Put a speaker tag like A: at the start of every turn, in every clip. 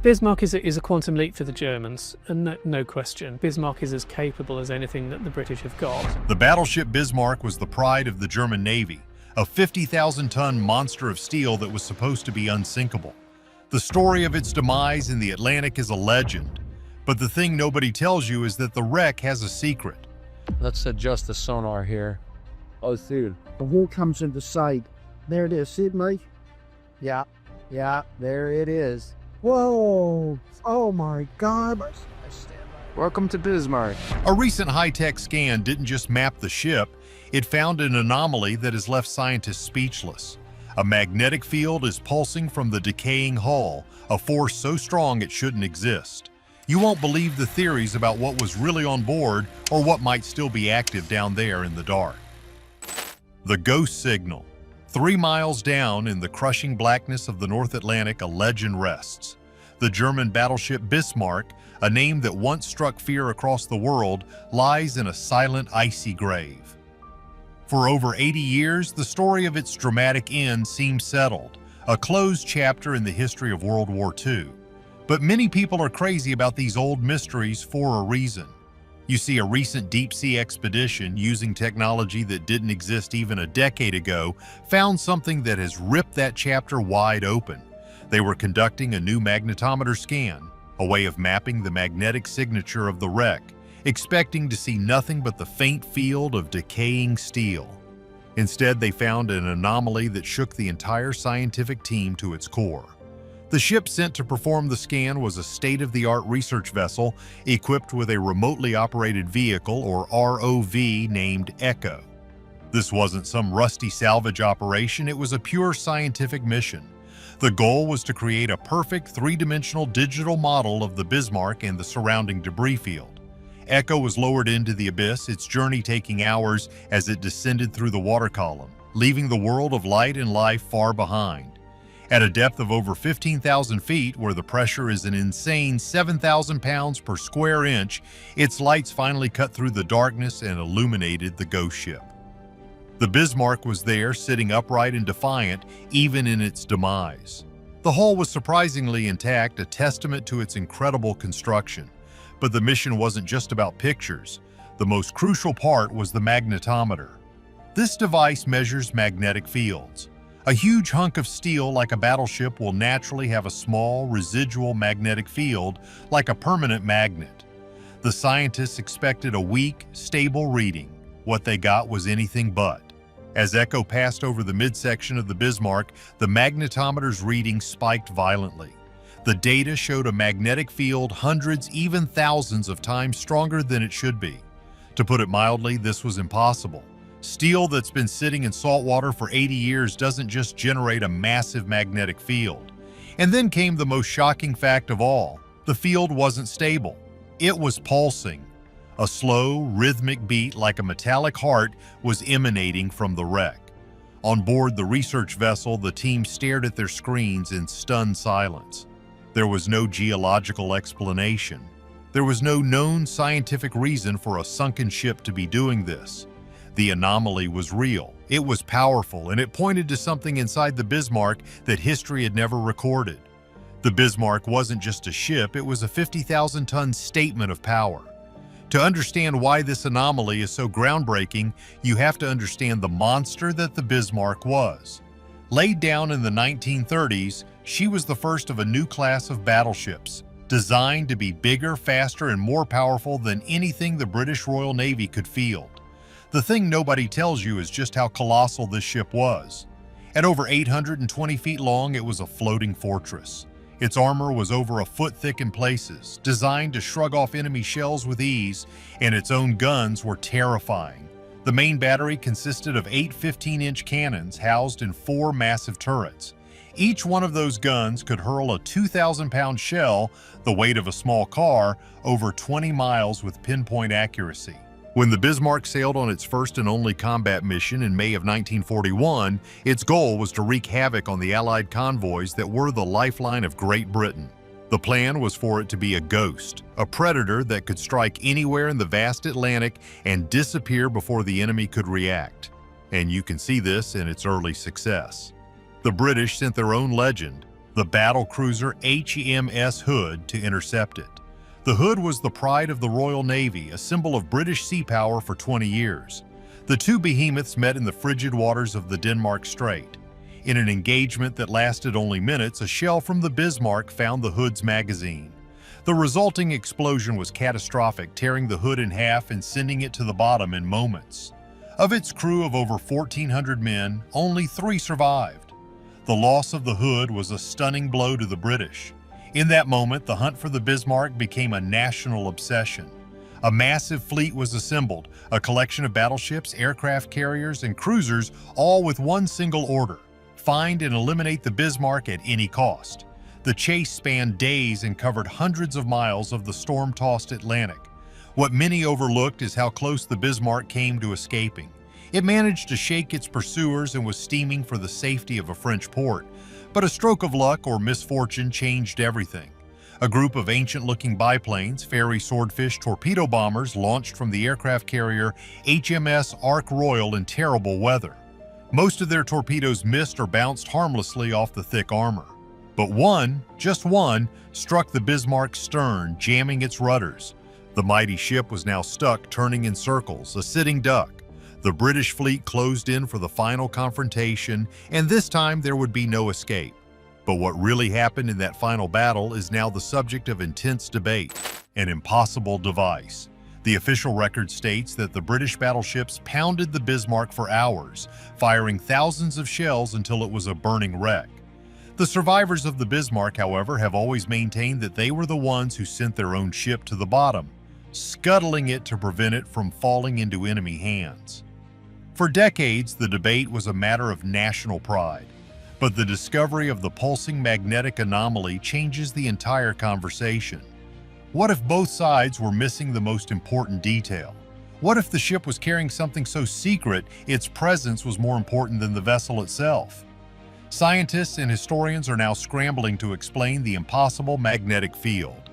A: Bismarck is a quantum leap for the Germans, and no question. Bismarck is as capable as anything that the British have got.
B: The battleship Bismarck was the pride of the German Navy, a 50,000-ton monster of steel that was supposed to be unsinkable. The story of its demise in the Atlantic is a legend, but the thing nobody tells you is that the wreck has a secret.
C: Let's adjust the sonar here.
D: Oh, dude, the hull comes into sight. There it is, see it, Mike?
E: Yeah, there it is.
D: Whoa! Oh my God!
E: Welcome to Bismarck.
B: A recent high-tech scan didn't just map the ship, it found an anomaly that has left scientists speechless. A magnetic field is pulsing from the decaying hull, a force so strong it shouldn't exist. You won't believe the theories about what was really on board or what might still be active down there in the dark. The ghost signal. 3 miles down in the crushing blackness of the North Atlantic, a legend rests. The German battleship Bismarck, a name that once struck fear across the world, lies in a silent, icy grave. For over 80 years, the story of its dramatic end seems settled, a closed chapter in the history of World War II. But many people are crazy about these old mysteries for a reason. You see, a recent deep-sea expedition using technology that didn't exist even a decade ago found something that has ripped that chapter wide open. They were conducting a new magnetometer scan, a way of mapping the magnetic signature of the wreck, expecting to see nothing but the faint field of decaying steel. Instead, they found an anomaly that shook the entire scientific team to its core. The ship sent to perform the scan was a state-of-the-art research vessel equipped with a remotely operated vehicle, or ROV, named Echo. This wasn't some rusty salvage operation, it was a pure scientific mission. The goal was to create a perfect three-dimensional digital model of the Bismarck and the surrounding debris field. Echo was lowered into the abyss, its journey taking hours as it descended through the water column, leaving the world of light and life far behind. At a depth of over 15,000 feet, where the pressure is an insane 7,000 pounds per square inch, its lights finally cut through the darkness and illuminated the ghost ship. The Bismarck was there, sitting upright and defiant, even in its demise. The hull was surprisingly intact, a testament to its incredible construction. But the mission wasn't just about pictures. The most crucial part was the magnetometer. This device measures magnetic fields. A huge hunk of steel like a battleship will naturally have a small, residual magnetic field, like a permanent magnet. The scientists expected a weak, stable reading. What they got was anything but. As Echo passed over the midsection of the Bismarck, the magnetometer's reading spiked violently. The data showed a magnetic field hundreds, even thousands of times stronger than it should be. To put it mildly, this was impossible. Steel that's been sitting in salt water for 80 years doesn't just generate a massive magnetic field. And then came the most shocking fact of all. The field wasn't stable. It was pulsing. A slow, rhythmic beat like a metallic heart was emanating from the wreck. On board the research vessel, the team stared at their screens in stunned silence. There was no geological explanation. There was no known scientific reason for a sunken ship to be doing this. The anomaly was real, it was powerful, and it pointed to something inside the Bismarck that history had never recorded. The Bismarck wasn't just a ship, it was a 50,000-ton statement of power. To understand why this anomaly is so groundbreaking, you have to understand the monster that the Bismarck was. Laid down in the 1930s, she was the first of a new class of battleships, designed to be bigger, faster, and more powerful than anything the British Royal Navy could field. The thing nobody tells you is just how colossal this ship was. At over 820 feet long, it was a floating fortress. Its armor was over a foot thick in places, designed to shrug off enemy shells with ease, and its own guns were terrifying. The main battery consisted of 8 15-inch cannons housed in 4 massive turrets. Each one of those guns could hurl a 2,000-pound shell, the weight of a small car, over 20 miles with pinpoint accuracy. When the Bismarck sailed on its first and only combat mission in May of 1941, its goal was to wreak havoc on the Allied convoys that were the lifeline of Great Britain. The plan was for it to be a ghost, a predator that could strike anywhere in the vast Atlantic and disappear before the enemy could react. And you can see this in its early success. The British sent their own legend, the battlecruiser HMS Hood, to intercept it. The Hood was the pride of the Royal Navy, a symbol of British sea power for 20 years. The two behemoths met in the frigid waters of the Denmark Strait. In an engagement that lasted only minutes, a shell from the Bismarck found the Hood's magazine. The resulting explosion was catastrophic, tearing the Hood in half and sending it to the bottom in moments. Of its crew of over 1,400 men, only 3 survived. The loss of the Hood was a stunning blow to the British. In that moment, the hunt for the Bismarck became a national obsession. A massive fleet was assembled, a collection of battleships, aircraft carriers, and cruisers, all with one single order: find and eliminate the Bismarck at any cost. The chase spanned days and covered hundreds of miles of the storm-tossed Atlantic. What many overlooked is how close the Bismarck came to escaping. It managed to shake its pursuers and was steaming for the safety of a French port. But a stroke of luck or misfortune changed everything. A group of ancient-looking biplanes, Fairey Swordfish torpedo bombers, launched from the aircraft carrier HMS Ark Royal in terrible weather. Most of their torpedoes missed or bounced harmlessly off the thick armor. But one, just one, struck the Bismarck's stern, jamming its rudders. The mighty ship was now stuck, turning in circles, a sitting duck. The British fleet closed in for the final confrontation, and this time there would be no escape. But what really happened in that final battle is now the subject of intense debate. An impossible device. The official record states that the British battleships pounded the Bismarck for hours, firing thousands of shells until it was a burning wreck. The survivors of the Bismarck, however, have always maintained that they were the ones who sent their own ship to the bottom, scuttling it to prevent it from falling into enemy hands. For decades, the debate was a matter of national pride, but the discovery of the pulsing magnetic anomaly changes the entire conversation. What if both sides were missing the most important detail? What if the ship was carrying something so secret its presence was more important than the vessel itself? Scientists and historians are now scrambling to explain the impossible magnetic field.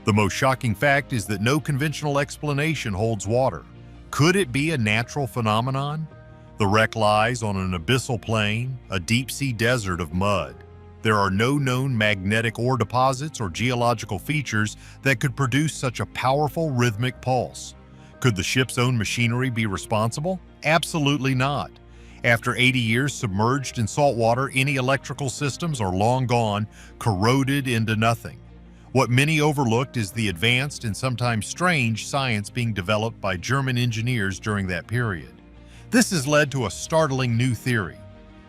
B: The most shocking fact is that no conventional explanation holds water. Could it be a natural phenomenon? The wreck lies on an abyssal plain, a deep-sea desert of mud. There are no known magnetic ore deposits or geological features that could produce such a powerful rhythmic pulse. Could the ship's own machinery be responsible? Absolutely not. After 80 years submerged in salt water, any electrical systems are long gone, corroded into nothing. What many overlooked is the advanced and sometimes strange science being developed by German engineers during that period. This has led to a startling new theory.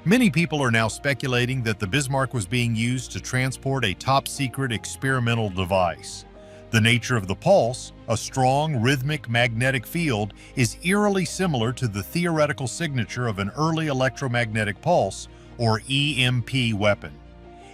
B: Many people are now speculating that the Bismarck was being used to transport a top-secret experimental device. The nature of the pulse, a strong, rhythmic magnetic field, is eerily similar to the theoretical signature of an early electromagnetic pulse, or EMP weapon.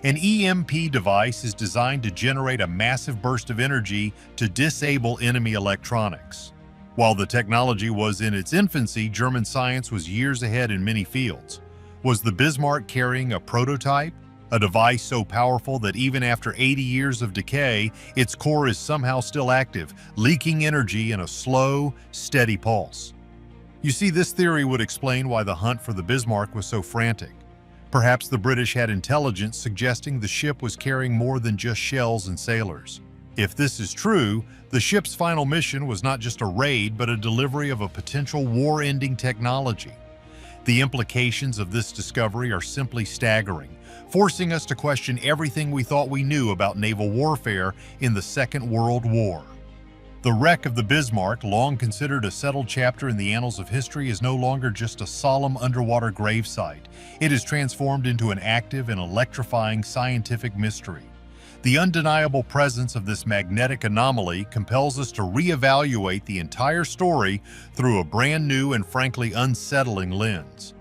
B: An EMP device is designed to generate a massive burst of energy to disable enemy electronics. While the technology was in its infancy, German science was years ahead in many fields. Was the Bismarck carrying a prototype? A device so powerful that even after 80 years of decay, its core is somehow still active, leaking energy in a slow, steady pulse. You see, this theory would explain why the hunt for the Bismarck was so frantic. Perhaps the British had intelligence suggesting the ship was carrying more than just shells and sailors. If this is true, the ship's final mission was not just a raid, but a delivery of a potential war-ending technology. The implications of this discovery are simply staggering, forcing us to question everything we thought we knew about naval warfare in the Second World War. The wreck of the Bismarck, long considered a settled chapter in the annals of history, is no longer just a solemn underwater gravesite. It is transformed into an active and electrifying scientific mystery. The undeniable presence of this magnetic anomaly compels us to reevaluate the entire story through a brand new and frankly unsettling lens.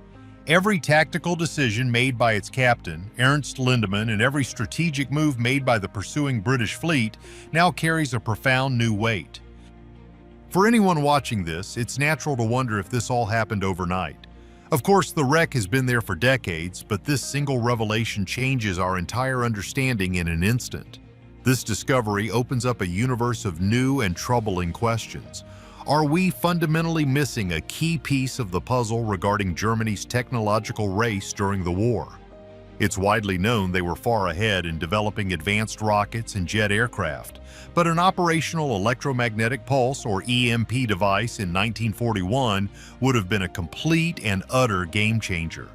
B: Every tactical decision made by its captain, Ernst Lindemann, and every strategic move made by the pursuing British fleet now carries a profound new weight. For anyone watching this, it's natural to wonder if this all happened overnight. Of course, the wreck has been there for decades, but this single revelation changes our entire understanding in an instant. This discovery opens up a universe of new and troubling questions. Are we fundamentally missing a key piece of the puzzle regarding Germany's technological race during the war? It's widely known they were far ahead in developing advanced rockets and jet aircraft, but an operational electromagnetic pulse, or EMP, device in 1941 would have been a complete and utter game changer.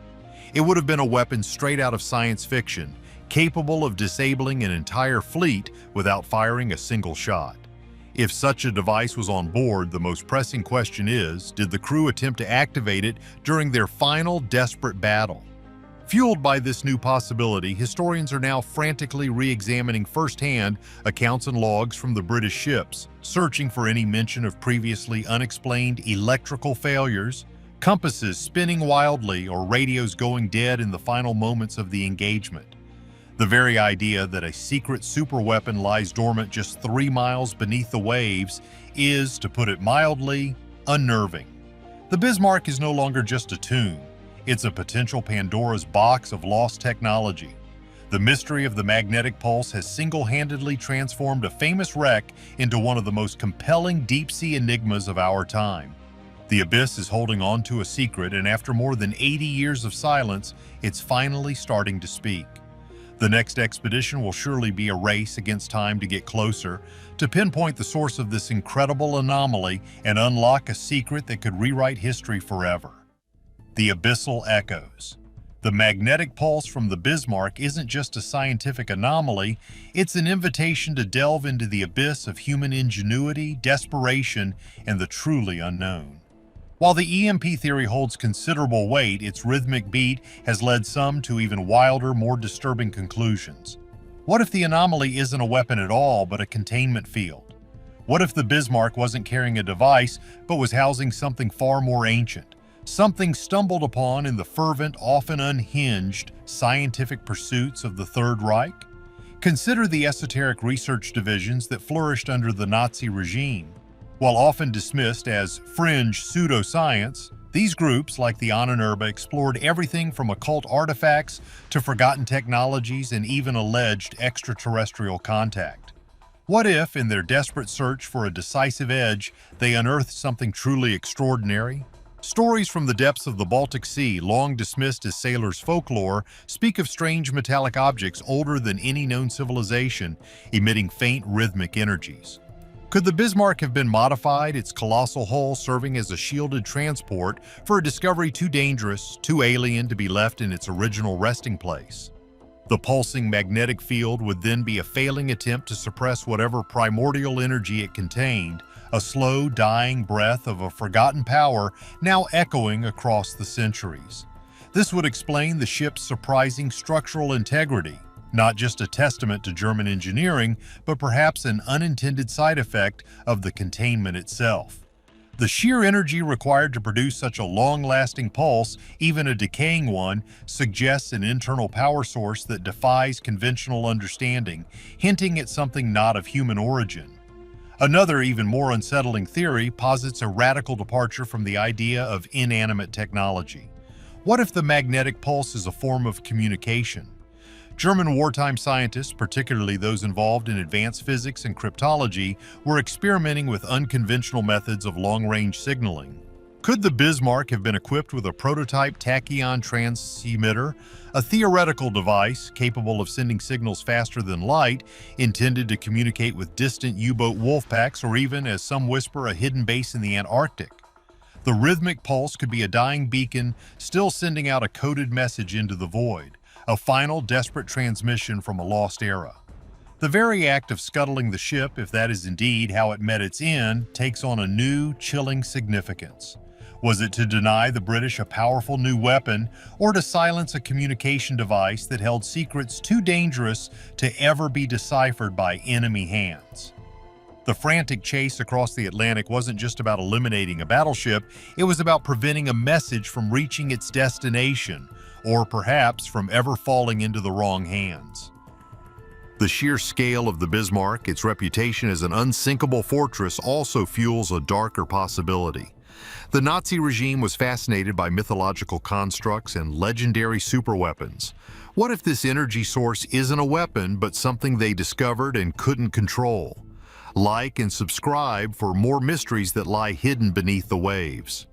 B: It would have been a weapon straight out of science fiction, capable of disabling an entire fleet without firing a single shot. If such a device was on board, the most pressing question is, did the crew attempt to activate it during their final desperate battle? Fueled by this new possibility, historians are now frantically re-examining firsthand accounts and logs from the British ships, searching for any mention of previously unexplained electrical failures, compasses spinning wildly, or radios going dead in the final moments of the engagement. The very idea that a secret superweapon lies dormant just 3 miles beneath the waves is, to put it mildly, unnerving. The Bismarck is no longer just a tomb. It's a potential Pandora's box of lost technology. The mystery of the magnetic pulse has single-handedly transformed a famous wreck into one of the most compelling deep-sea enigmas of our time. The abyss is holding on to a secret, and after more than 80 years of silence, it's finally starting to speak. The next expedition will surely be a race against time to get closer, to pinpoint the source of this incredible anomaly and unlock a secret that could rewrite history forever. The abyssal echoes. The magnetic pulse from the Bismarck isn't just a scientific anomaly, it's an invitation to delve into the abyss of human ingenuity, desperation, and the truly unknown. While the EMP theory holds considerable weight, its rhythmic beat has led some to even wilder, more disturbing conclusions. What if the anomaly isn't a weapon at all, but a containment field? What if the Bismarck wasn't carrying a device, but was housing something far more ancient? Something stumbled upon in the fervent, often unhinged, scientific pursuits of the Third Reich? Consider the esoteric research divisions that flourished under the Nazi regime. While often dismissed as fringe pseudoscience, these groups, like the Anomaly, explored everything from occult artifacts to forgotten technologies and even alleged extraterrestrial contact. What if, in their desperate search for a decisive edge, they unearthed something truly extraordinary? Stories from the depths of the Baltic Sea, long dismissed as sailors' folklore, speak of strange metallic objects older than any known civilization, emitting faint rhythmic energies. Could the Bismarck have been modified, its colossal hull serving as a shielded transport for a discovery too dangerous, too alien to be left in its original resting place? The pulsing magnetic field would then be a failing attempt to suppress whatever primordial energy it contained, a slow, dying breath of a forgotten power now echoing across the centuries. This would explain the ship's surprising structural integrity, not just a testament to German engineering, but perhaps an unintended side effect of the containment itself. The sheer energy required to produce such a long-lasting pulse, even a decaying one, suggests an internal power source that defies conventional understanding, hinting at something not of human origin. Another, even more unsettling theory posits a radical departure from the idea of inanimate technology. What if the magnetic pulse is a form of communication? German wartime scientists, particularly those involved in advanced physics and cryptology, were experimenting with unconventional methods of long-range signaling. Could the Bismarck have been equipped with a prototype tachyon transmitter, a theoretical device capable of sending signals faster than light, intended to communicate with distant U-boat wolf packs, or even, as some whisper, a hidden base in the Antarctic? The rhythmic pulse could be a dying beacon, still sending out a coded message into the void, a final desperate transmission from a lost era. The very act of scuttling the ship, if that is indeed how it met its end, takes on a new, chilling significance. Was it to deny the British a powerful new weapon, or to silence a communication device that held secrets too dangerous to ever be deciphered by enemy hands? The frantic chase across the Atlantic wasn't just about eliminating a battleship, it was about preventing a message from reaching its destination, or perhaps from ever falling into the wrong hands. The sheer scale of the Bismarck, its reputation as an unsinkable fortress, also fuels a darker possibility. The Nazi regime was fascinated by mythological constructs and legendary superweapons. What if this energy source isn't a weapon, but something they discovered and couldn't control? Like and subscribe for more mysteries that lie hidden beneath the waves.